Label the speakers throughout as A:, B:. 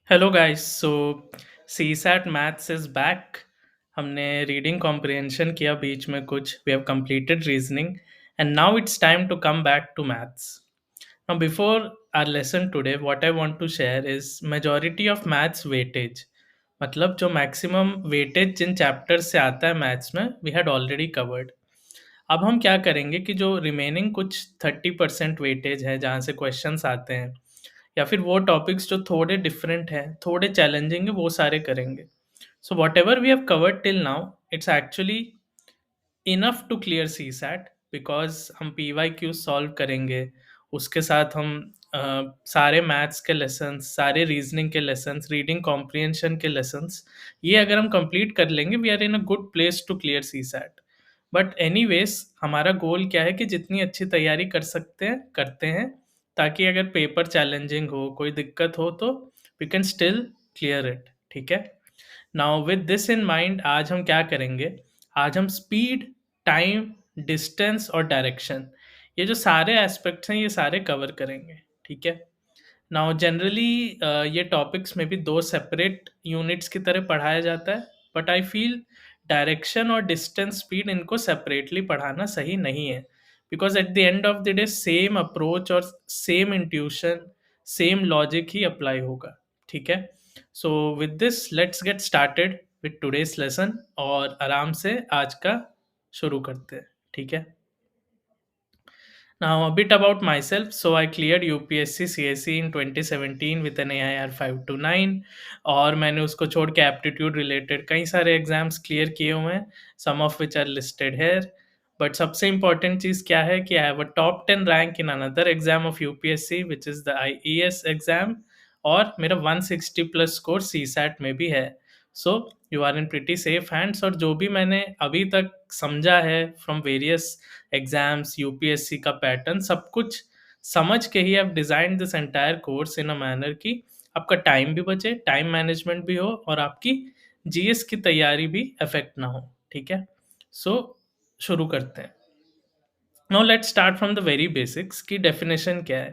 A: Hello guys CSAT maths is back. हमने reading comprehension किया बीच में कुछ, we have completed reasoning and now it's time to come back to maths. Now before our lesson today what I want to share is majority of maths weightage, मतलब जो maximum weightage जिन chapters से आता है maths में we had already covered. अब हम क्या करेंगे कि जो रिमेनिंग कुछ 30% वेटेज है जहाँ से क्वेश्चंस आते हैं या फिर वो टॉपिक्स जो थोड़े डिफरेंट हैं, थोड़े चैलेंजिंग है, वो सारे करेंगे। So whatever we have covered till now it's actually enough to clear C SAT, because हम पी वाई क्यू सॉल्व करेंगे, उसके साथ हम सारे मैथ्स के लेसन्स, सारे रीजनिंग के लेसन्स, रीडिंग कॉम्प्रिहेंशन के लेसन्स, ये अगर हम कंप्लीट कर लेंगे we are in a good place to clear C SAT. But anyways हमारा गोल क्या है कि जितनी अच्छी तैयारी कर सकते हैं करते हैं, ताकि अगर पेपर चैलेंजिंग हो, कोई दिक्कत हो तो we can still clear it. ठीक है। Now with this in mind आज हम क्या करेंगे, आज हम स्पीड, टाइम, डिस्टेंस और डायरेक्शन, ये जो सारे एस्पेक्ट्स हैं ये सारे कवर करेंगे। ठीक है। नाउ जनरली ये टॉपिक्स में भी दो सेपरेट यूनिट्स की तरह पढ़ाया जाता है, बट आई फील डायरेक्शन और डिस्टेंस स्पीड इनको सेपरेटली पढ़ाना सही नहीं है, because at the end of the day same approach और सेम इंट्यूशन, सेम लॉजिक ही अप्लाई होगा। ठीक है। So with this let's get started with today's lesson और आराम से आज का शुरू करते हैं। ठीक है। Now, a bit about myself. So, I cleared UPSC CSE in 2017 with an AIR 529, और मैंने उसको छोड़ के एप्टीट्यूड रिलेटेड कई सारे एग्जाम्स क्लियर किए हुए हैं, some of which are listed here. But सबसे इंपॉर्टेंट चीज़ क्या है कि I have a top 10 rank in another exam of UPSC which is the IES exam, और मेरा 160 प्लस स्कोर सी सैट में भी है। So you are in pretty safe hands, और जो भी मैंने अभी तक समझा है फ्रॉम वेरियस एग्जाम्स, यूपीएससी का पैटर्न, सब कुछ समझ के ही I design this entire course in a manner कि आपका टाइम भी बचे, टाइम मैनेजमेंट भी हो, और आपकी जीएस की तैयारी भी अफेक्ट ना हो। ठीक है। सो शुरू करते हैं। Now let's start from the very basics की डेफिनेशन क्या है।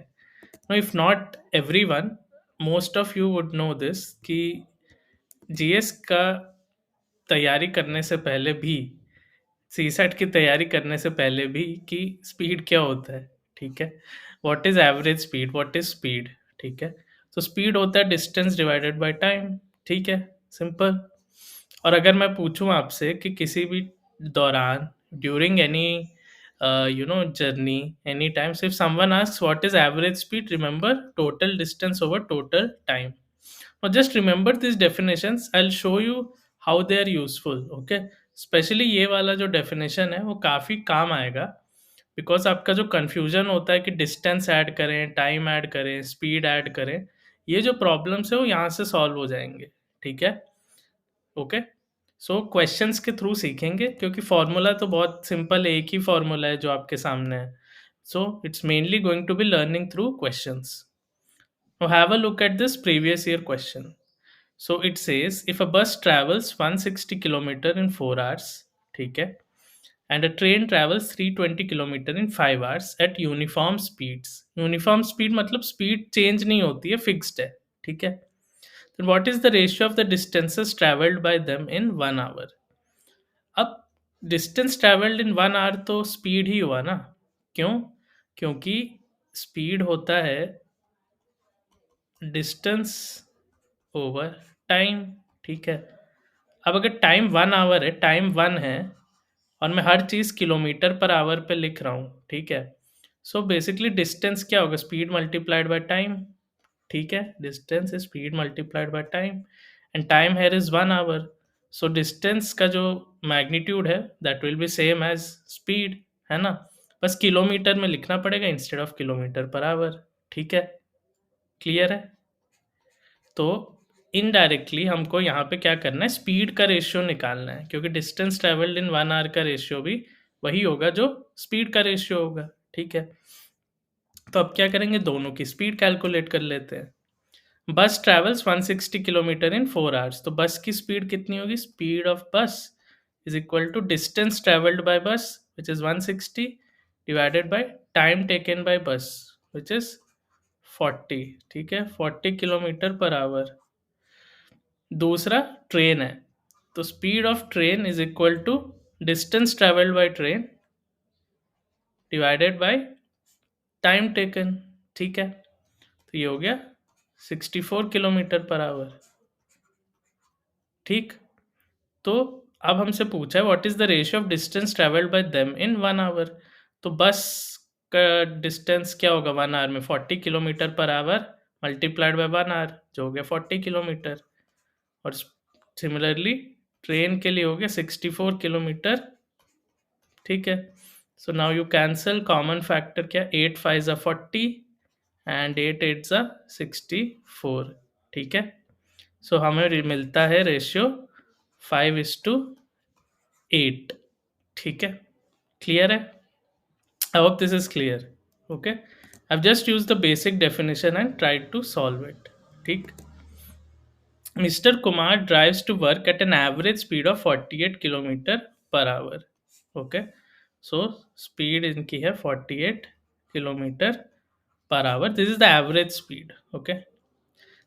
A: Now if not everyone, most of you would know this कि जीएस का तैयारी करने से पहले भी, सीसेट की तैयारी करने से पहले भी, कि स्पीड क्या होता है। ठीक है। What is average speed, what is speed. ठीक है। तो स्पीड होता है डिस्टेंस डिवाइडेड बाय टाइम। ठीक है, सिंपल। और अगर मैं पूछूं आपसे कि किसी भी दौरान, during any journey, any time, if someone asks what is average speed, remember total distance over total time. Now just remember these definitions. I'll show you how they are useful. Okay. Specially ये वाला जो definition है वो काफ़ी काम आएगा, because आपका जो कन्फ्यूजन होता है कि डिस्टेंस ऐड करें, टाइम ऐड करें, स्पीड ऐड करें, ये जो प्रॉब्लम्स है वो यहाँ से सॉल्व हो जाएंगे। ठीक है। ओके। सो क्वेश्चंस के थ्रू सीखेंगे, क्योंकि फॉर्मूला तो बहुत सिंपल है, एक ही फॉर्मूला है जो आपके सामने है। So it's mainly going to be learning through questions. Now have a look at this previous year question. So it says if a bus travels 160 kilometer in 4 hours, ठीक है, and a train travels 320 kilometer in 5 hours at uniform speeds. Uniform speed मतलब speed change नहीं होती है, fixed है। ठीक है। Then what is the ratio of the distances traveled by them in 1 hour? अब distance traveled in 1 hour तो speed ही हुआ ना। क्यों? क्योंकि speed होता है डिस्टेंस ओवर टाइम। ठीक है। अब अगर टाइम 1 आवर है, टाइम 1 है, और मैं हर चीज़ किलोमीटर पर आवर पे लिख रहा हूँ, ठीक है, सो बेसिकली डिस्टेंस क्या होगा, स्पीड मल्टीप्लाइड बाय टाइम। ठीक है। Distance is speed multiplied by time, and time here is 1 hour. So distance का जो मैग्नीट्यूड है that will be same as speed, है ना। बस किलोमीटर में लिखना पड़ेगा instead of kilometre per hour. ठीक है। क्लियर है। तो इनडायरेक्टली हमको यहाँ पे क्या करना है, स्पीड का रेशियो निकालना है, क्योंकि डिस्टेंस ट्रेवल्ड इन 1 आवर का रेशियो भी वही होगा जो स्पीड का रेशियो होगा। ठीक है। तो अब क्या करेंगे, दोनों की स्पीड कैलकुलेट कर लेते हैं। बस ट्रेवल्स 160 किलोमीटर इन 4 आवर्स, तो बस की स्पीड कितनी होगी, speed of bus is equal to distance travelled by bus which is 160 divided by time taken by bus which is 40। ठीक है, 40 किलोमीटर पर आवर। दूसरा ट्रेन है, तो speed of train is equal to distance travelled by train divided by time taken. ठीक है, तो ये हो गया 64 किलोमीटर पर आवर। ठीक, तो अब हमसे पूछा है what is the ratio of distance travelled by them in 1 hour. तो बस का डिस्टेंस क्या होगा 1 आवर में, 40 kilometre per our multiplied by 1 our, जो हो गया 40 किलोमीटर। और सिमिलरली ट्रेन के लिए हो गया 64 किलोमीटर। ठीक है, so now you cancel common factor, क्या 8 5 ज़ा 40 एंड 8 8 ज़ा 64। ठीक है, सो हमें मिलता है रेशियो 5:8। ठीक है, क्लियर है? I hope this is clear. Okay, I just use the basic definition and try to solve it. ठीक, Mr. Kumar drives to work at an average speed of 48 kilometer per hour. Okay, so speed इनकी है 48 kilometer per hour. This is the average speed. Okay,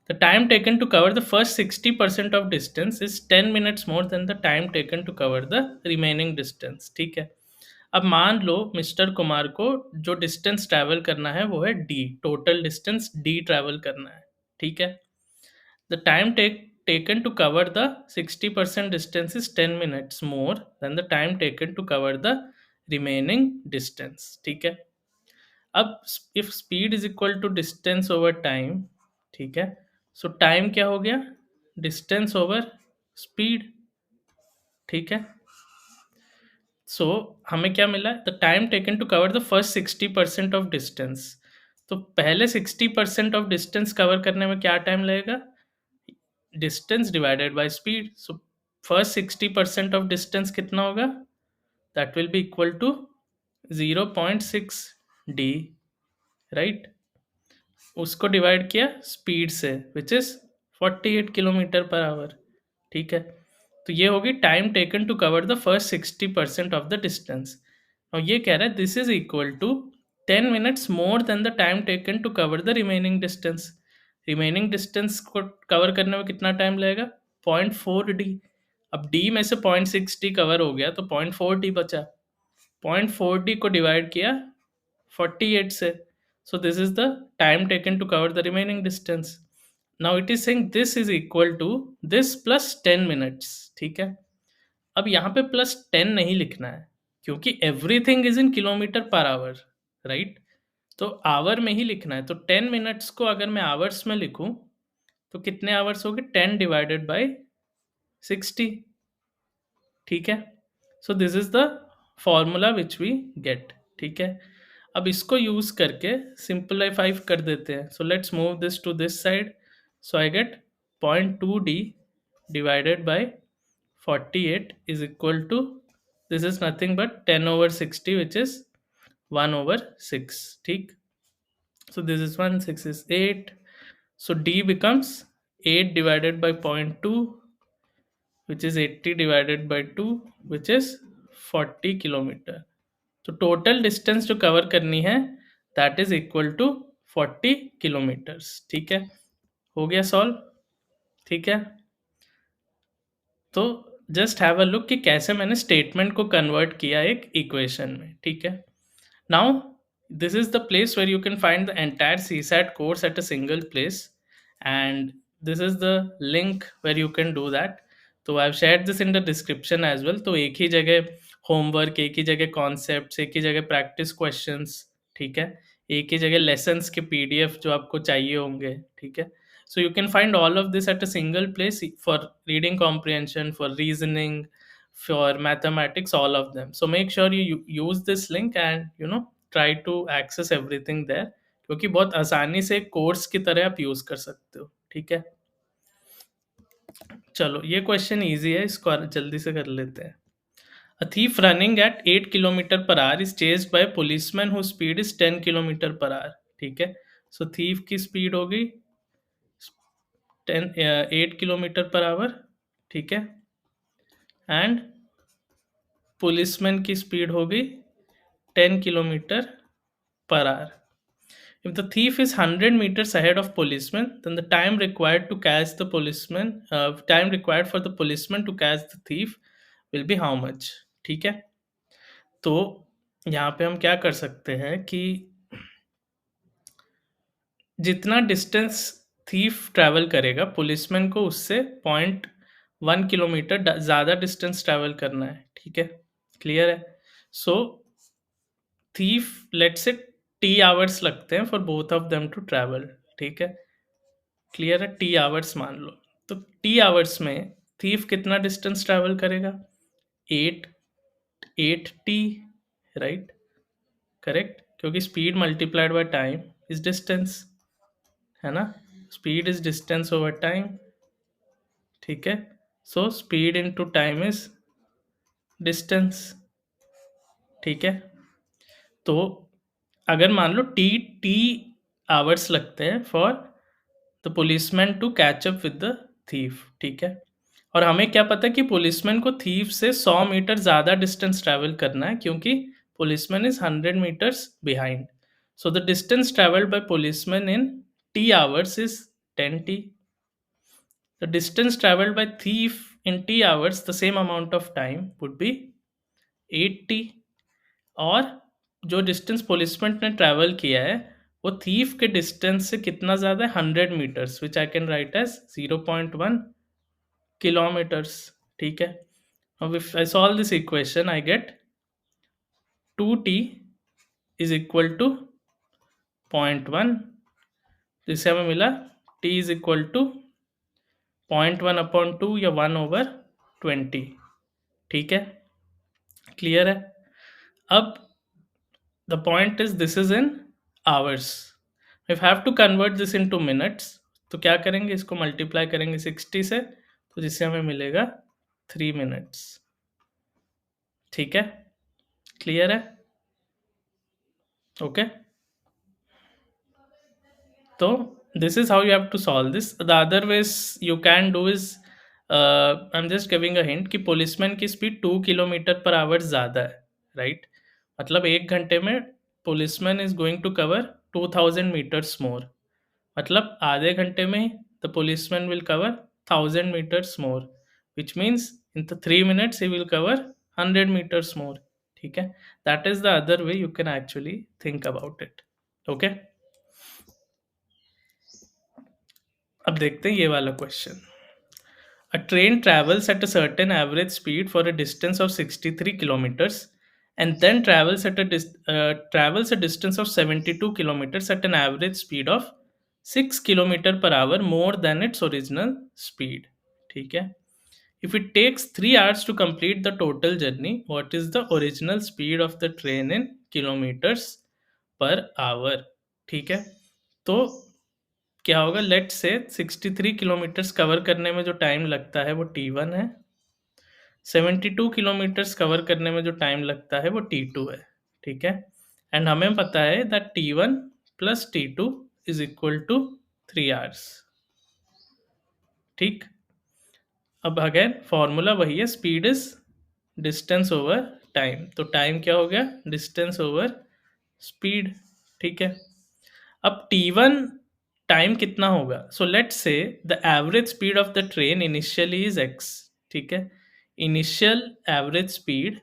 A: the time taken to cover the first 60% of distance is 10 minutes more than the time taken to cover the remaining distance. ठीक है, अब मान लो mister Kumar को जो distance travel करना है वो है D, total distance D travel करना है। ठीक है, the time taken to cover the 60% distance is 10 minutes more than the time taken to cover the remaining distance. ठीक है, अब if speed is equal to distance over time, ठीक है, so time क्या हो गया, distance over speed। ठीक है, सो हमें क्या मिला, the time taken to cover the first 60% of distance. तो पहले 60% ऑफ डिस्टेंस कवर करने में क्या टाइम लगेगा, distance divided by speed. So first 60% of distance कितना होगा, that will be equal to 0.6 D, right. उसको डिवाइड किया स्पीड से which is 48 kilometre per hour. ठीक है, तो ये होगी time taken to cover the first 60% of the distance. और ये कह रहा है this is equal to 10 minutes more than the time taken to cover the remaining distance. Remaining distance को कवर करने में कितना टाइम लगेगा, 0.4 डी। अब डी में से 0.6 डी कवर हो गया तो 0.4 डी बचा। 0.4 डी को डिवाइड किया 48 से, so this is the time taken to cover the remaining distance. Now it is saying this is equal to this plus 10 minutes। ठीक है, अब यहाँ पे प्लस 10 नहीं लिखना है क्योंकि everything is in kilometre per our, right. तो आवर में ही लिखना है, तो 10 मिनट्स को अगर मैं आवर्स में लिखूं तो कितने आवर्स हो गए, 10 डिवाइडेड बाई 60। ठीक है, so this is the formula which we get. ठीक है, अब इसको यूज करके सिंपलीफाई कर देते हैं। So let's move this to this side. So I get 0.2 D divided by 48 is equal to, this is nothing but 10/60 which is 1/6। ठीक, so this is 1, 6 is 8, so D becomes 8 divided by 0.2 which is 80 divided by 2 which is 40 kilometre. तो total distance जो cover करनी है that is equal to 40 kilometres. ठीक है, हो गया solve. ठीक है, तो जस्ट हैव अ लुक कि कैसे मैंने स्टेटमेंट को कन्वर्ट किया एक इक्वेशन में। ठीक है, now this is the place where you can find the entire CSAT course at a single place, and this is the link where you can do that. तो I've shared this in the description as well। तो एक ही जगह homework, एक ही जगह concepts, एक ही जगह practice questions. ठीक है, एक ही जगह लेसन्स के PDF जो आपको चाहिए होंगे। ठीक है, so you can find all of this at a single place for reading comprehension, for reasoning, for mathematics, all of them. So make sure you use this link and try to access everything there, क्योंकि बहुत आसानी से course की तरह आप use कर सकते हो। ठीक है, चलो ये क्वेश्चन इजी है, इसको जल्दी से कर लेते हैं। A thief running at 8 kilometre per our is chased by a policeman whose speed is 10 kilometre per hour. ठीक है, सो थीफ की स्पीड होगी 8 किलोमीटर पर आवर। ठीक है, एंड पुलिसमैन की स्पीड होगी 10 kilometre per our. If the thief is 100 meters ahead of policeman, then the time required to catch the policeman, time required for the policeman to catch the thief will be how much? ठीक है, तो यहाँ पे हम क्या कर सकते हैं कि जितना डिस्टेंस थीफ ट्रैवल करेगा, पुलिसमैन को उससे 0.1 किलोमीटर ज़्यादा डिस्टेंस ट्रैवल करना है, ठीक है? क्लियर है? So thief let's say T hours लगते हैं for both of them to travel, ठीक है? क्लियर है? टी आवर्स मान लो, तो टी आवर्स में थीफ कितना डिस्टेंस ट्रैवल करेगा? 8 8t, राइट? करेक्ट, क्योंकि speed multiplied by time is distance, है ना? Speed is distance over time, ठीक है? So speed into time is distance, ठीक है? तो अगर मान लो टी टी आवर्स लगते हैं for the policeman to catch up with the thief, ठीक है? और हमें क्या पता है कि पुलिसमैन को थीफ से 100 मीटर ज़्यादा डिस्टेंस ट्रैवल करना है, क्योंकि policeman is 100 metres behind. So the distance travelled by policeman in T hours is 10t. The distance traveled by thief in t hours, the same amount of time would be 8t. और जो distance पुलिसमेंट ने travel किया है वो thief के distance से कितना ज़्यादा है? 100 metres, which I can write as 0.1 kilometres, ठीक है? अब if I solve this equation I get 2t is equal to 0.1, जिससे हमें मिला t इज इक्वल टू 0.1/2 या 1/20, ठीक है? क्लियर है? अब the point is this is in hours. If have to convert this into minutes, तो क्या करेंगे? इसको मल्टीप्लाई करेंगे 60 से, तो जिससे हमें मिलेगा 3 मिनट्स, ठीक है? क्लियर है? ओके, तो this is how you have to solve this. The other ways you can do is I'm just giving a hint कि पुलिसमैन की स्पीड 2 किलोमीटर पर आवर ज़्यादा है, राइट? मतलब 1 घंटे में policeman is going to cover 2000 metres more. मतलब आधे घंटे में the policeman will cover 1000 metres more, which means in the 3 minutes he will cover 100 metres more, ठीक है? That is the other way you can actually think about it. Okay, अब देखते हैं ये वाला question. A train travels at a certain average speed for a distance of 63 kilometers and then travels a distance of 72 kilometers at an average speed of 6 kilometer per hour more than its original speed. ठीक है? If it takes 3 hours to complete the total journey, what is the original speed of the train in kilometers per hour? ठीक है? तो क्या होगा? Late से 63 kilometres cover करने में जो टाइम लगता है वो t1 है, 72 किलोमीटर्स कवर करने में जो टाइम लगता है वो t2 है, ठीक है? एंड हमें पता है that t1 plus t2 is equal to 3 hours, ठीक? अब अगेन फॉर्मूला वही है, speed is distance over time. तो टाइम क्या हो गया? डिस्टेंस ओवर स्पीड, ठीक है? अब t1 टाइम कितना होगा? सो लेट्स से the average speed of the train initially is x, ठीक है? इनिशियल एवरेज स्पीड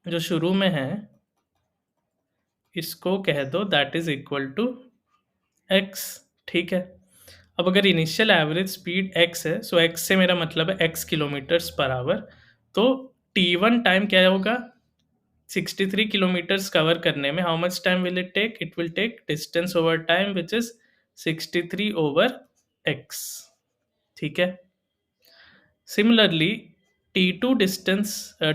A: जो शुरू में है इसको कह दो that is equal to x, ठीक है? अब अगर इनिशियल एवरेज स्पीड x है, सो x से मेरा मतलब है x किलोमीटर्स पर आवर. तो t1 टाइम क्या होगा? 63 किलोमीटर्स कवर करने में how much time will it take? It will take distance over time which is 63 over x, ठीक है? Similarly t2 distance,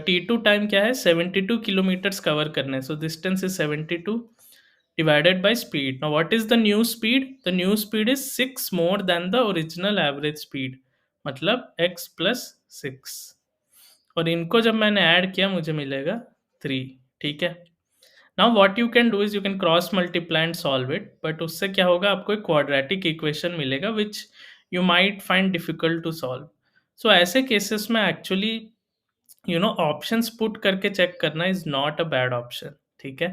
A: t2 time क्या है? 72 किलोमीटर्स कवर करने, so distance is 72 divided by speed. Now what is the new speed? The new speed is 6 more than the original average speed, मतलब x plus 6. और इनको जब मैंने add किया मुझे मिलेगा 3, ठीक है? Now what you can do is you can cross multiply and solve it, but उससे क्या होगा? आपको एक क्वाड्रेटिक इक्वेशन मिलेगा which you might find difficult to solve. So ऐसे केसेस में एक्चुअली ऑप्शंस पुट करके चेक करना is not a bad option, ठीक है?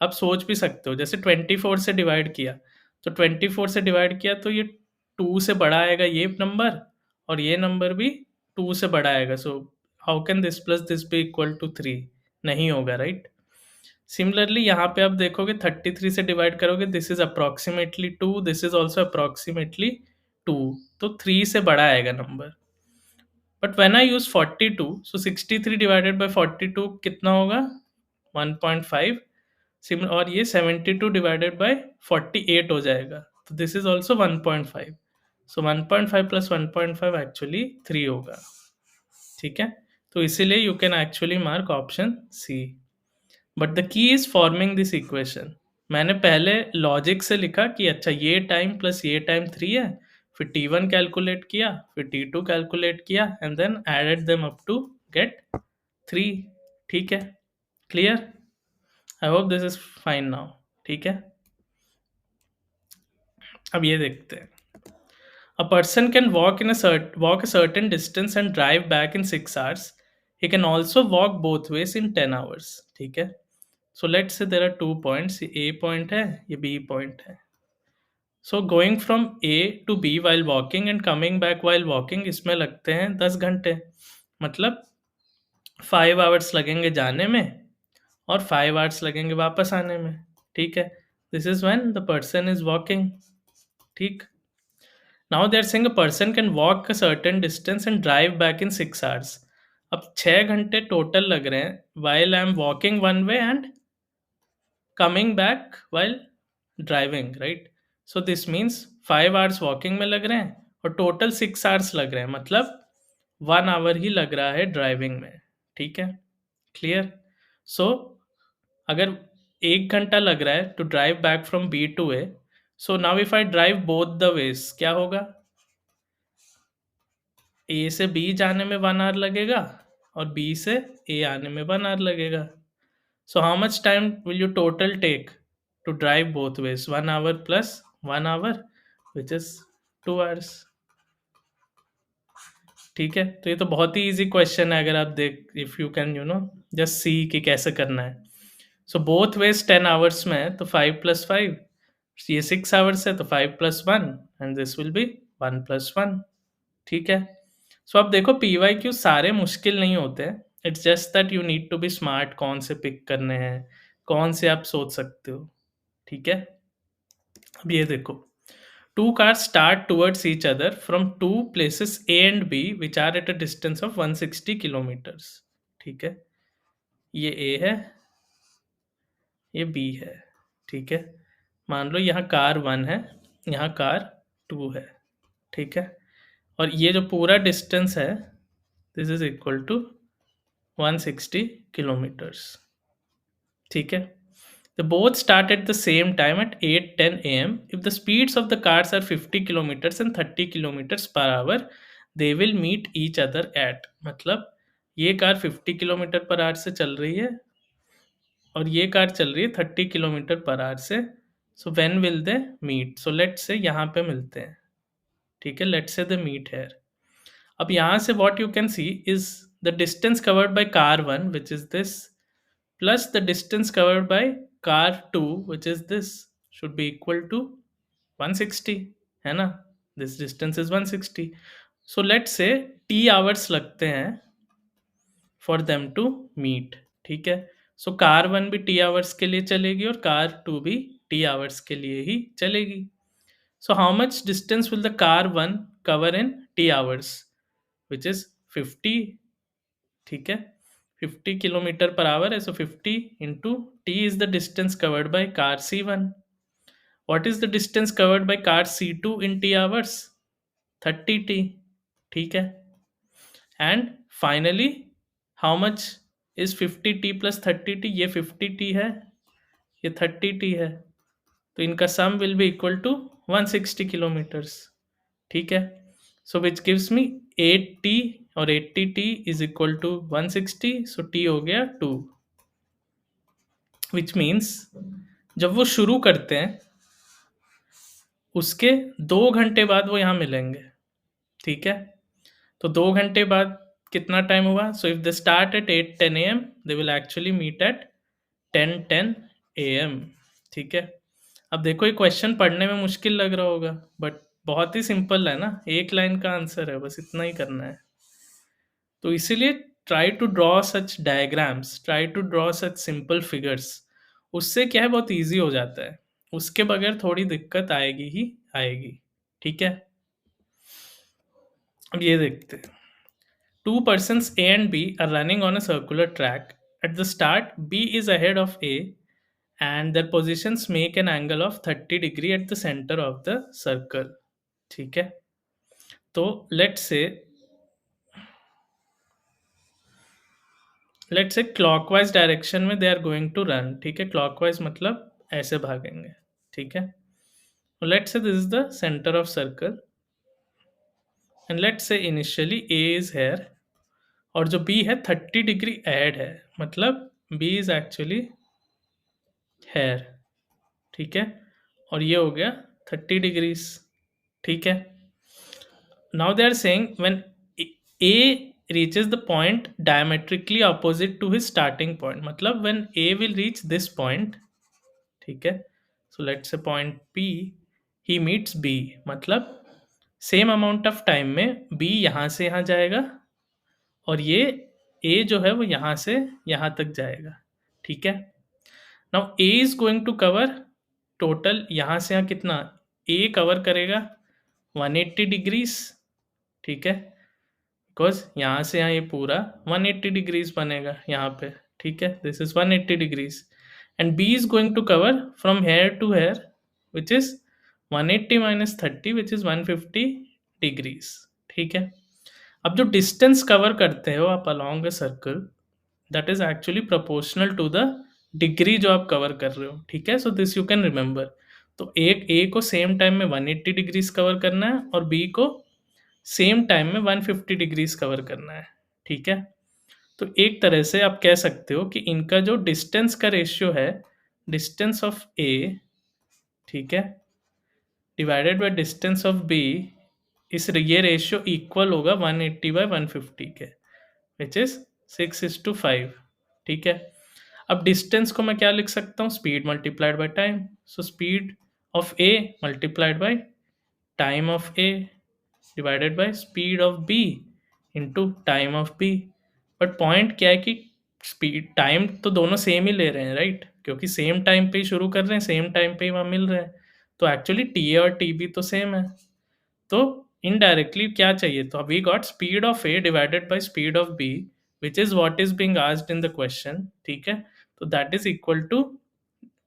A: आप सोच भी सकते हो, जैसे 24 से डिवाइड किया, तो 24 से डिवाइड किया तो ये 2 से बड़ा आएगा ये नंबर, और ये नंबर भी 2 से बड़ा आएगा। So how can this plus this be equal to 3? नहीं होगा, राइट? सिमिलरली यहाँ पे आप देखोगे 33 से डिवाइड करोगे, this is approximately 2, this is also approximately 2, तो 3 से बड़ा आएगा number. But when I use 42, so 63 divided by 42 कितना होगा? 1.5। और ये 72 डिवाइडेड बाय 48 हो जाएगा, तो this is also 1.5। So 1.5 plus 1.5 actually 3 होगा। ठीक है, तो इसीलिए you can actually mark option C. But the key is forming this equation. मैंने पहले लॉजिक से लिखा कि अच्छा ये टाइम प्लस ये टाइम 3 है, फिर T1 कैलकुलेट किया, फिर T2 कैलकुलेट किया, and then added them up to get 3। ठीक है, clear? I hope this is fine now. ठीक है, अब ये देखते हैं। A person can walk a certain distance and drive back in 6 hours. He can also walk both ways in 10 hours. ठीक है, so let's say there are 2 points, ये A point है, ये B point है। So going from A to B while walking and coming back while walking, इसमें लगते हैं 10 घंटे, मतलब 5 hours लगेंगे जाने में और 5 hours लगेंगे वापस आने में। ठीक है, this is when the person is walking. ठीक, now they are saying a person can walk a certain distance and drive back in 6 hours। अब 6 घंटे टोटल लग रहे हैं while I am walking one way and coming back while driving, right? So this means 5 hours walking में लग रहे हैं और टोटल 6 hours लग रहे हैं, मतलब 1 hour ही लग रहा है ड्राइविंग में। ठीक है, क्लियर? सो अगर 1 घंटा लग रहा है to drive back from B to A, so now if I drive both the ways, क्या होगा? ए से बी जाने में 1 hour लगेगा और बी से ए आने में 1 hour लगेगा। So how much time will you total take to drive both ways? 1 hour plus 1 hour which is 2 hours। ठीक है, तो ये तो बहुत ही इजी क्वेश्चन है, अगर आप देख, if you can just see कि कैसे करना है। सो बोथ वेज 10 hours में है, तो 5 प्लस 5, ये 6 hours है, तो 5 plus 1 and this will be 1 plus 1। ठीक है, सो अब देखो पी वाई क्यू सारे मुश्किल नहीं होते हैं, it's just that you need to be smart, कौन से पिक करने हैं, कौन से आप सोच सकते हो। ठीक है, अब ये देखो, to cars start towards each other from two places A and B which are at a distance of 160 kilometers। ठीक है, ये A है, ये B है। ठीक है, मान लो यहाँ कार 1 है, यहाँ कार 2 है। ठीक है, और ये जो पूरा डिस्टेंस है, this is equal to 160 kilometers। ठीक है, the both start at the same time at 8:10 a.m. If the speeds of the cars are 50 kilometers and 30 kilometers per hour, they will meet each other at, मतलब ये car 50 kilometre per hour से चल रही है और ये car चल रही है 30 किलोमीटर पर आवर से। So when will they meet? So let's say यहाँ पे मिलते हैं। ठीक है, let's say they meet hair. अब यहाँ से what you can see is the distance covered by car 1 which is this, plus the distance covered by car 2 which is this should be equal to 160, है ना? This distance is 160। So let's say t hours लगते हैं for them to meet। ठीक है, so car 1 भी t hours के लिए चलेगी और car 2 भी t hours के लिए ही चलेगी। So how much distance will the car 1 cover in t hours which is 50। ठीक है, 50 किलोमीटर पर आवर है, so 50 into T is the distance covered by car C1। What is the distance covered by car C2 in T hours? 30t। ठीक है, and finally how much is 50t plus 30t? ये 50t है, ये 30t है, तो इनका sum will be equal to 160 kilometres. ठीक है, so which gives me 8t और 80t इज इक्वल टू 160, सो t हो गया 2। विच मीन्स जब वो शुरू करते हैं उसके 2 घंटे बाद वो यहाँ मिलेंगे। ठीक है, तो 2 घंटे बाद कितना टाइम हुआ? So if they start at 8:10 a.m. They will actually meet at 10:10 AM, ठीक है। अब देखो ये क्वेश्चन पढ़ने में मुश्किल लग रहा होगा, बट बहुत ही सिंपल है ना, एक लाइन का आंसर है, बस इतना ही करना है। तो इसीलिए try to draw such diagrams, try to draw such simple figures, उससे क्या है बहुत इजी हो जाता है, उसके बगैर थोड़ी दिक्कत आएगी ही आएगी, ठीक है। अब ये देखते हैं, two persons A and B are running on a circular track. At the start, B is ahead of A and their positions make an angle of 30 degree at the center of the circle. ठीक है, तो let's say clockwise direction में they are going to run, ठीक है। Clockwise मतलब ऐसे भागेंगे, ठीक है। Let's say this is the centre of circle and let's say initially A is here और जो बी है 30 डिग्री एड है, मतलब बी इज एक्चुअली हेयर, ठीक है। और ये हो गया 30 डिग्रीज, ठीक है। Now they are saying when A reaches the point diametrically opposite to his starting point, मतलब when A will reach this point, ठीक है। so let's say point P, he meets B, मतलब सेम अमाउंट ऑफ टाइम में B यहाँ से यहाँ जाएगा और ये A जो है वो यहाँ से यहाँ तक जाएगा, ठीक है। Now A is going to cover total यहाँ से यहाँ कितना, A कवर करेगा 180 डिग्रीज, ठीक है, बिकॉज यहाँ से यहाँ ये पूरा 180 डिग्रीज बनेगा यहाँ पे, ठीक है। This is 180 degrees and B is going to cover from here to here which is 180 minus 30 which is 150 degrees, ठीक है। अब जो डिस्टेंस कवर करते हो आप along a circle, that is actually proportional to the degree जो आप कवर कर रहे हो, ठीक है। So this you can remember. तो एक ए को सेम टाइम में 180 डिग्रीज कवर करना है और बी को सेम टाइम में 150 डिग्रीज कवर करना है, ठीक है। तो एक तरह से आप कह सकते हो कि इनका जो डिस्टेंस का रेशियो है, डिस्टेंस ऑफ ए, ठीक है, divided by distance of B, ये रेशियो इक्वल होगा 180 बाय 150 के, विच इज 6:5, ठीक है। अब डिस्टेंस को मैं क्या लिख सकता हूँ, speed multiplied by time, so speed of A multiplied by time of A divided by speed of B into time of B. But point क्या है कि स्पीड टाइम तो दोनों सेम ही ले रहे हैं, राइट, क्योंकि सेम टाइम पे ही शुरू कर रहे हैं, सेम टाइम पे ही वहाँ मिल रहे हैं, तो एक्चुअली टी ए और टी बी तो सेम है। तो इनडायरेक्टली क्या चाहिए, तो we got speed of A divided by speed of B which is what is being asked in the question, ठीक है। तो that is equal to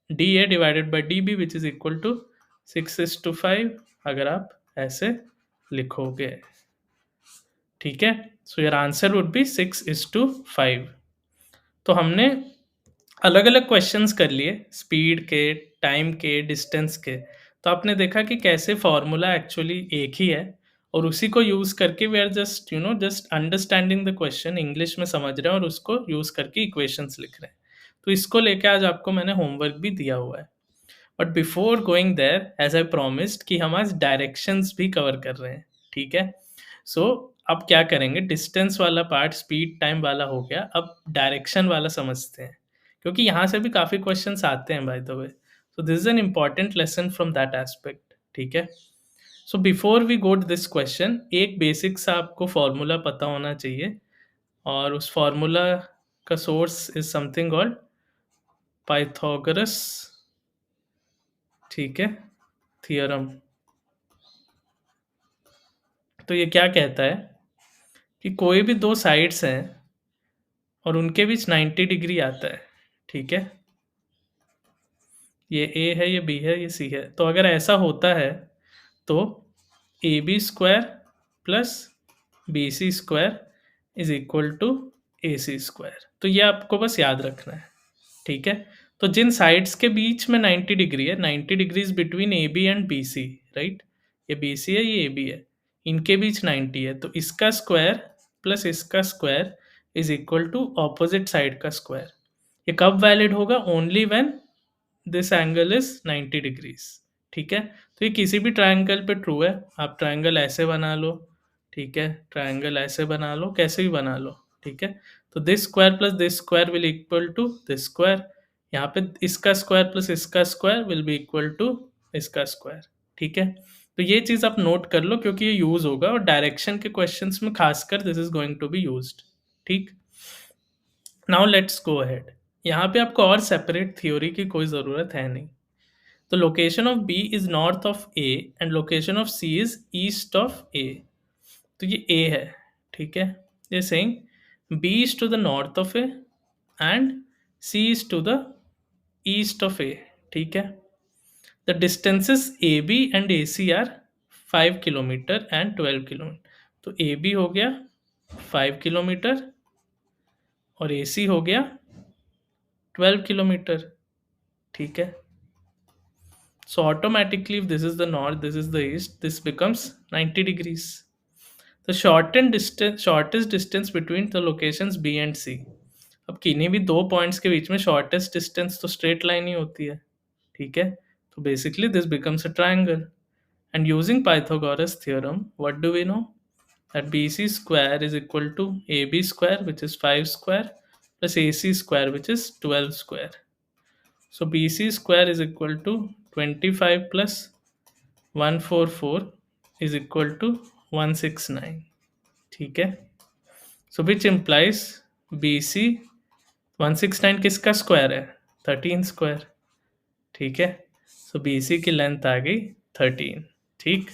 A: D A divided by D B which is equal to 6:5, अगर आप ऐसे लिखोगे, ठीक है। So your answer would be 6:5। तो हमने अलग अलग क्वेश्चंस कर लिए, स्पीड के, टाइम के, डिस्टेंस के। तो आपने देखा कि कैसे फॉर्मूला एक्चुअली एक ही है और उसी को यूज़ करके we are just just understanding the question, English में समझ रहे हैं और उसको यूज़ करके इक्वेशंस लिख रहे हैं। तो इसको लेके आज आपको मैंने होमवर्क भी दिया हुआ है। But before going there, as I promised कि हम आज डायरेक्शंस भी कवर कर रहे हैं, ठीक है। सो अब क्या करेंगे, डिस्टेंस वाला पार्ट, स्पीड टाइम वाला हो गया, अब डायरेक्शन वाला समझते हैं, क्योंकि यहाँ से भी काफ़ी क्वेश्चंस आते हैं by the way. So this is an important lesson from that aspect, ठीक है। So before we go to this question, एक बेसिक सा आपको फॉर्मूला पता होना चाहिए और उस फॉर्मूला का source is something called Pythagoras, ठीक है, थियरम। तो ये क्या कहता है कि कोई भी दो साइड्स हैं और उनके बीच 90 डिग्री आता है, ठीक है। ये ए है, ये बी है, ये सी है। तो अगर ऐसा होता है तो A B square plus B C square is equal to A C square. तो ये आपको बस याद रखना है, ठीक है। तो जिन साइड्स के बीच में 90 डिग्री है, 90 degrees between A B and B C, right, ये बी सी है, ये ए बी है, इनके बीच 90 है, तो इसका स्क्वायर प्लस इसका square is equal to opposite side का स्क्वायर। ये कब वैलिड होगा, only when this angle is 90 degrees, ठीक है। तो ये किसी भी ट्रायंगल पे ट्रू है, आप ट्रायंगल ऐसे बना लो, ठीक है, ट्रायंगल ऐसे बना लो, कैसे भी बना लो, ठीक है। तो this square plus this square will equal to this square, यहाँ पे इसका स्क्वायर प्लस इसका square will be equal to इसका स्क्वायर, ठीक है। तो ये चीज़ आप नोट कर लो क्योंकि ये यूज होगा और डायरेक्शन के क्वेश्चंस में खासकर this is going to be used, ठीक। Now let's go ahead. यहाँ पे आपको और सेपरेट थ्योरी की कोई ज़रूरत है नहीं। तो location of B is north of A and location of C is east of A. तो ये ए है, ठीक है। ये saying B is to the north of A and C is to the east of A, ठीक है। The distances A B and A C are 5 kilometre and 12 kilometre. तो A B हो गया 5 किलोमीटर और ए सी हो गया 12 किलोमीटर, ठीक है। So automatically, if this is the north, this is the east, this becomes 90 degrees. The shortest distance between the locations B and C. अब किन्हीं भी दो पॉइंट्स के बीच में शॉर्टेस्ट डिस्टेंस तो स्ट्रेट लाइन ही होती है, ठीक है। तो basically this becomes a triangle and using Pythagoras theorem what do we know that BC square is equal to AB square which is 5 square plus AC square which is 12 square. So BC square is equal to 25 plus 144 is equal to 169, ठीक है। So which implies B C 169 किसका square है 13 square, ठीक है। So B C की length आ गई 13, ठीक।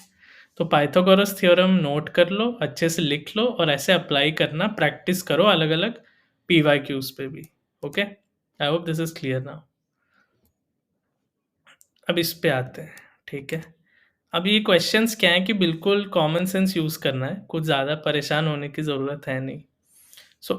A: तो पाइथागोरस थ्योरम नोट कर लो, अच्छे से लिख लो और ऐसे अप्लाई करना प्रैक्टिस करो अलग अलग पी वाई क्यूज पे भी, okay. I hope this is clear now. अब इस पे आते हैं, ठीक है। अब ये क्वेश्चंस क्या है कि बिल्कुल कॉमन सेंस यूज़ करना है, कुछ ज़्यादा परेशान होने की ज़रूरत है नहीं। So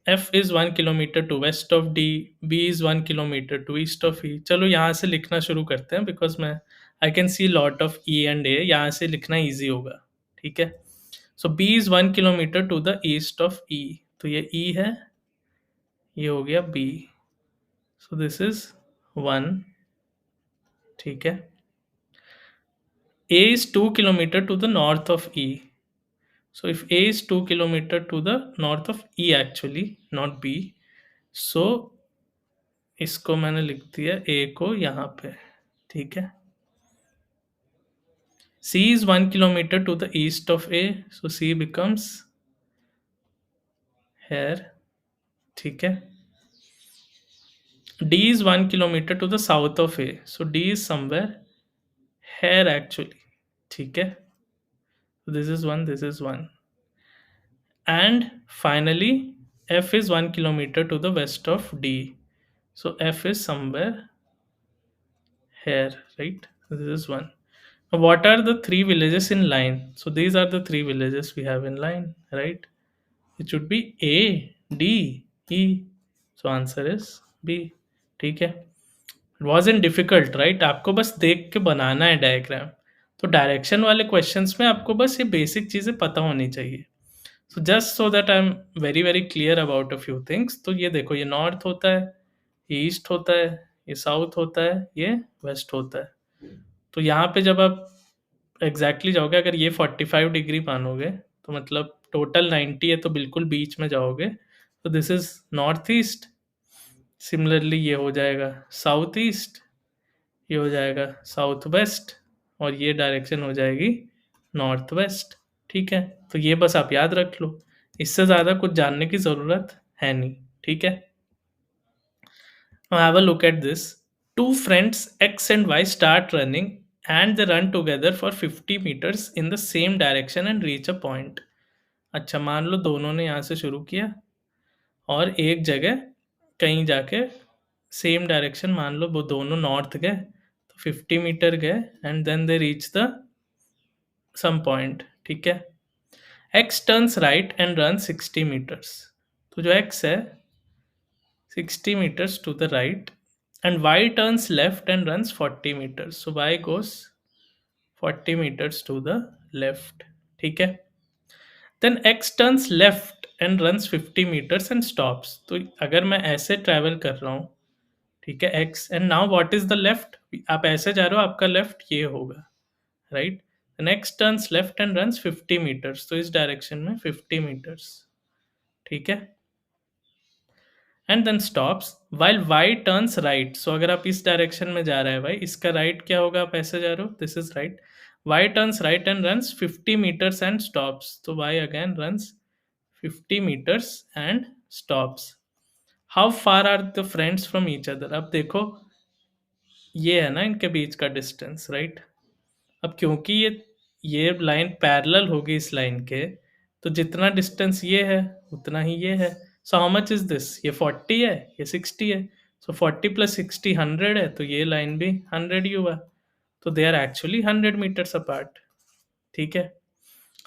A: F is 1 kilometre to west of D, B is 1 kilometre to east of E. चलो यहाँ से लिखना शुरू करते हैं बिकॉज मैं I can see lot of E and A, यहाँ से लिखना ईजी होगा, ठीक है। So B is 1 kilometre to the east of E, तो ये ई है, ये हो गया बी। सो दिस इज 1, ठीक है। A is 2 kilometer to the north of E. So if A is 2 kilometer to the north of E actually, not B, so इसको मैंने लिख दिया A को यहाँ पे, ठीक है। C is 1 kilometer to the east of A, so C becomes here, ठीक है। D is 1 kilometer to the south of A, so D is somewhere here actually, ठीक है। So this is 1, this is 1. And finally F is 1 kilometer to the west of D, so F is somewhere here, right? So this is 1. Now what are the three villages in line? So these are the three villages we have in line, right? It should be A, D, E. So answer is B, ठीक है। It wasn't difficult, right? आपको बस देख के बनाना है diagram. तो direction वाले questions में आपको बस ये बेसिक चीज़ें पता होनी चाहिए। So just so that I am very very clear about a few things. तो ये देखो, ये नॉर्थ होता है, ये ईस्ट होता है, ये साउथ होता है, ये वेस्ट होता है। तो यहाँ पे जब आप एग्जैक्टली जाओगे, अगर ये 45 डिग्री मानोगे तो मतलब टोटल 90 है, तो बिल्कुल बीच में जाओगे। तो this is north east. Similarly ये हो जाएगा साउथ ईस्ट, ये हो जाएगा साउथ वेस्ट और ये डायरेक्शन हो जाएगी नॉर्थ वेस्ट, ठीक है। तो ये बस आप याद रख लो, इससे ज़्यादा कुछ जानने की ज़रूरत है नहीं, ठीक है। Now have a look at this. Two friends X and Y start running and they run together for 50 meters in the same direction and reach a point. अच्छा, मान लो दोनों ने यहाँ से शुरू किया और एक जगह कहीं जाके सेम डायरेक्शन, मान लो वो दोनों नॉर्थ गए तो 50 मीटर गए and then they reach the some point, ठीक है। X turns right and run 60 metres. तो जो एक्स है 60 meters to the right and y turns left and runs 40 meters. So y goes 40 meters to the left, ठीक है। Then x turns left and runs 50 meters and stops. तो अगर मैं ऐसे travel कर रहा हूँ, ठीक है, x and now what is the left? आप ऐसे जा रहे हो, आपका लेफ्ट ये होगा, right. Then x turns left and runs 50 meters. तो इस डायरेक्शन में 50 meters, ठीक है। And then stops while y turns right. So अगर आप इस डायरेक्शन में जा रहे हैं भाई, इसका राइट क्या होगा, आप ऐसे जा रहे हो, this is right. y turns right and runs 50 meters and stops. तो y again runs 50 meters and stops. How far are the friends from each other. अब देखो, ये है ना इनके बीच का डिस्टेंस, राइट। अब क्योंकि ये लाइन पैरेलल होगी इस लाइन के, तो जितना डिस्टेंस ये है उतना ही ये है। सो हाउ मच इज दिस, ये 40 है, ये 60 है। सो 40 प्लस 60 100 है, तो ये लाइन भी 100 ही हुआ। तो they are actually 100 meters apart. ठीक है।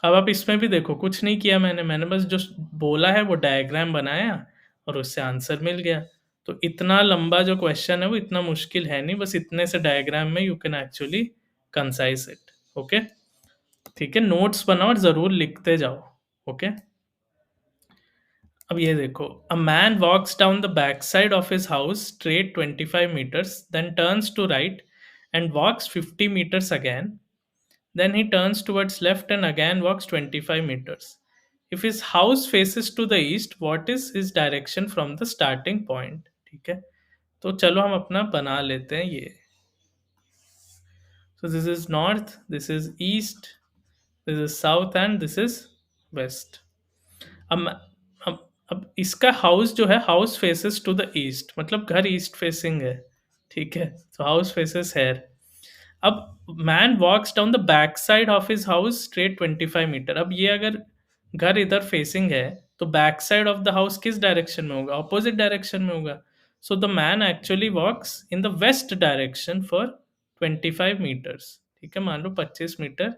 A: अब आप इसमें भी देखो, कुछ नहीं किया मैंने बस जो बोला है वो डायग्राम बनाया और उससे आंसर मिल गया। तो इतना लंबा जो क्वेश्चन है वो इतना मुश्किल है नहीं, बस इतने से डायग्राम में you can actually concise it. Okay, ठीक है। नोट्स बनाओ और जरूर लिखते जाओ। ओके, अब ये देखो, a man walks down the back side of his house straight 25 meters, then turns to right and walks 50 meters again, then he turns towards left and again walks 25 meters. If his house faces to the east, what is his direction from the starting point? ठीक है, तो चलो हम अपना बना लेते हैं ये। So this is north, this is east, this is south and this is west. अब अब इसका हाउस जो है, house faces to the east, मतलब घर ईस्ट फेसिंग है। ठीक है, तो हाउस फेसेस हेयर। अब man walks down the back side of his house straight 25 meter. अब ये अगर घर इधर फेसिंग है, तो back side of the house किस डायरेक्शन में होगा, ऑपोजिट डायरेक्शन में होगा। So the man actually walks in the west direction for 25 meters. ठीक है, मान लो 25 मीटर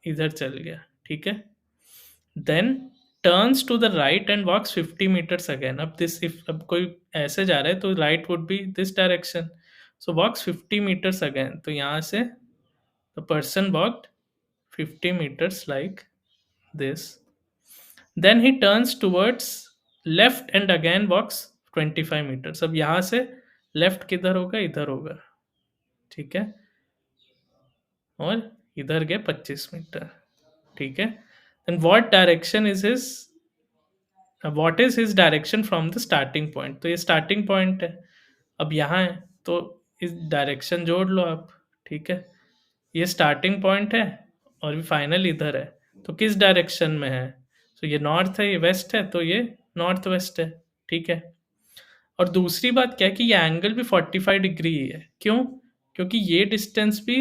A: इधर चल गया। ठीक है, then turns to the right and walks 50 meters again. अब दिस, इफ अब कोई ऐसे जा रहा है तो right would be this direction. So walks 50 meters again. तो यहाँ से the person walked 50 meters like this. Then he turns towards left and again walks 25 meters. अब यहाँ से लेफ्ट किधर होगा, इधर होगा। ठीक है, और इधर गए 25 मीटर। ठीक है, and what direction is his, what is his direction from the starting point। तो ये स्टार्टिंग पॉइंट है, अब यहाँ है, तो इस डायरेक्शन जोड़ लो आप। ठीक है, ये स्टार्टिंग पॉइंट है और भी फाइनल इधर है, तो किस डायरेक्शन में है। तो ये नॉर्थ है, ये वेस्ट है, तो ये नॉर्थ वेस्ट है। ठीक है, और दूसरी बात क्या है कि ये एंगल भी 45 डिग्री ही है। क्यों, क्योंकि ये डिस्टेंस भी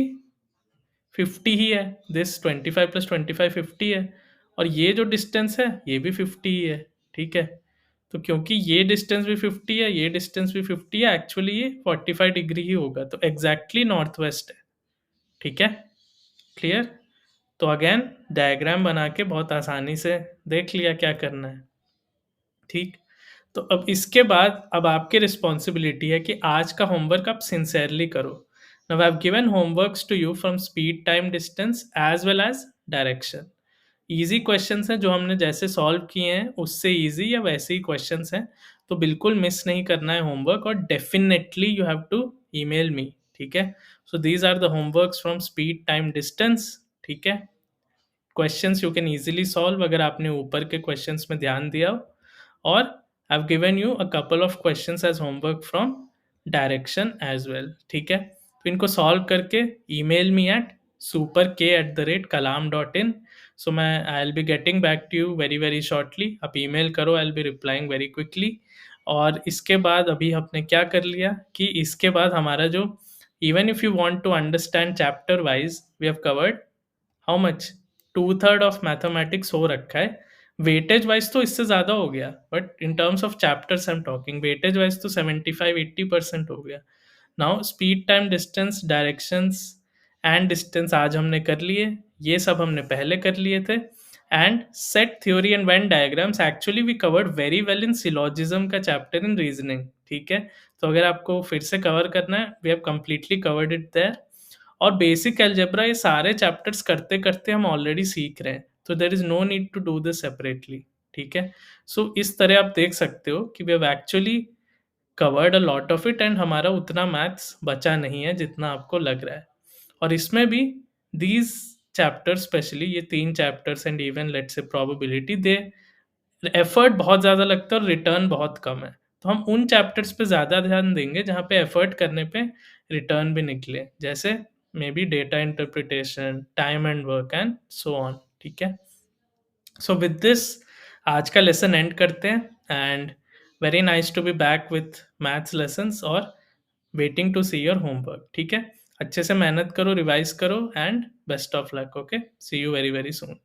A: 50 ही है, दिस 25 प्लस 25 50 है, और ये जो डिस्टेंस है ये भी 50 ही है। ठीक है, तो क्योंकि ये डिस्टेंस भी 50 है, ये डिस्टेंस भी 50 है, एक्चुअली ये 45 डिग्री ही होगा, तो एग्जैक्टली नॉर्थ वेस्ट है। ठीक है, क्लियर। तो अगेन डायग्राम बना के बहुत आसानी से देख लिया क्या करना है। ठीक, तो अब इसके बाद अब आपकी रिस्पॉन्सिबिलिटी है कि आज का होमवर्क आप सिंसियरली करो। Now I have given homeworks to you from speed, time, distance as well as direction. Easy questions हैं जो हमने जैसे सॉल्व किए हैं उससे ईजी या वैसे ही क्वेश्चंस हैं, तो बिल्कुल मिस नहीं करना है होमवर्क, और definitely you have to email me. ठीक है, so these are the homeworks from speed, time, distance. ठीक है, questions you can easily solve अगर आपने ऊपर के क्वेश्चंस में ध्यान दिया हो, और I have given you a couple of questions as homework from direction as well. ठीक है, तो इनको सॉल्व करके email me at superk@kalam.in। So मैं I will be getting back to you very very shortly. आप ईमेल करो, I will be replying very quickly. और इसके बाद अभी हमने क्या कर लिया कि इसके बाद हमारा जो, even if you want to understand chapter wise, we have covered how much, 2/3 of mathematics हो रखा है। वेटेज वाइज तो इससे ज़्यादा हो गया, but in terms of chapters I am talking, weightage wise तो 75-80% हो गया। Now speed, time, distance, directions and distance आज हमने कर लिए, ये सब हमने पहले कर लिए थे। And set theory and Venn diagrams actually we covered very well in syllogism का चैप्टर इन रीजनिंग। ठीक है, तो अगर आपको फिर से कवर करना है, we have completely covered it there. और बेसिक अलजेब्रा ये सारे चैप्टर्स करते करते हम ऑलरेडी सीख रहे हैं, तो there is no need to do this separately. ठीक है, सो इस तरह आप देख सकते हो कि we have actually covered a lot of it, and हमारा उतना मैथ्स बचा नहीं है जितना आपको लग रहा है। और इसमें भी दीज चैप्टर्स, स्पेशली ये 3 chapters and even let's say probability, they effort बहुत ज़्यादा लगता है और रिटर्न बहुत कम है। तो हम उन चैप्टर्स पे ज़्यादा ध्यान देंगे जहाँ पे एफर्ट करने पे रिटर्न भी निकले, जैसे may be data interpretation, time and work and so on, ठीक है? सो विद दिस आज का लेसन एंड करते हैं and very nice to be back with maths lessons और waiting to see your homework, ठीक है? अच्छे से मेहनत करो, रिवाइज़ करो and best of luck, okay? See you very, very soon.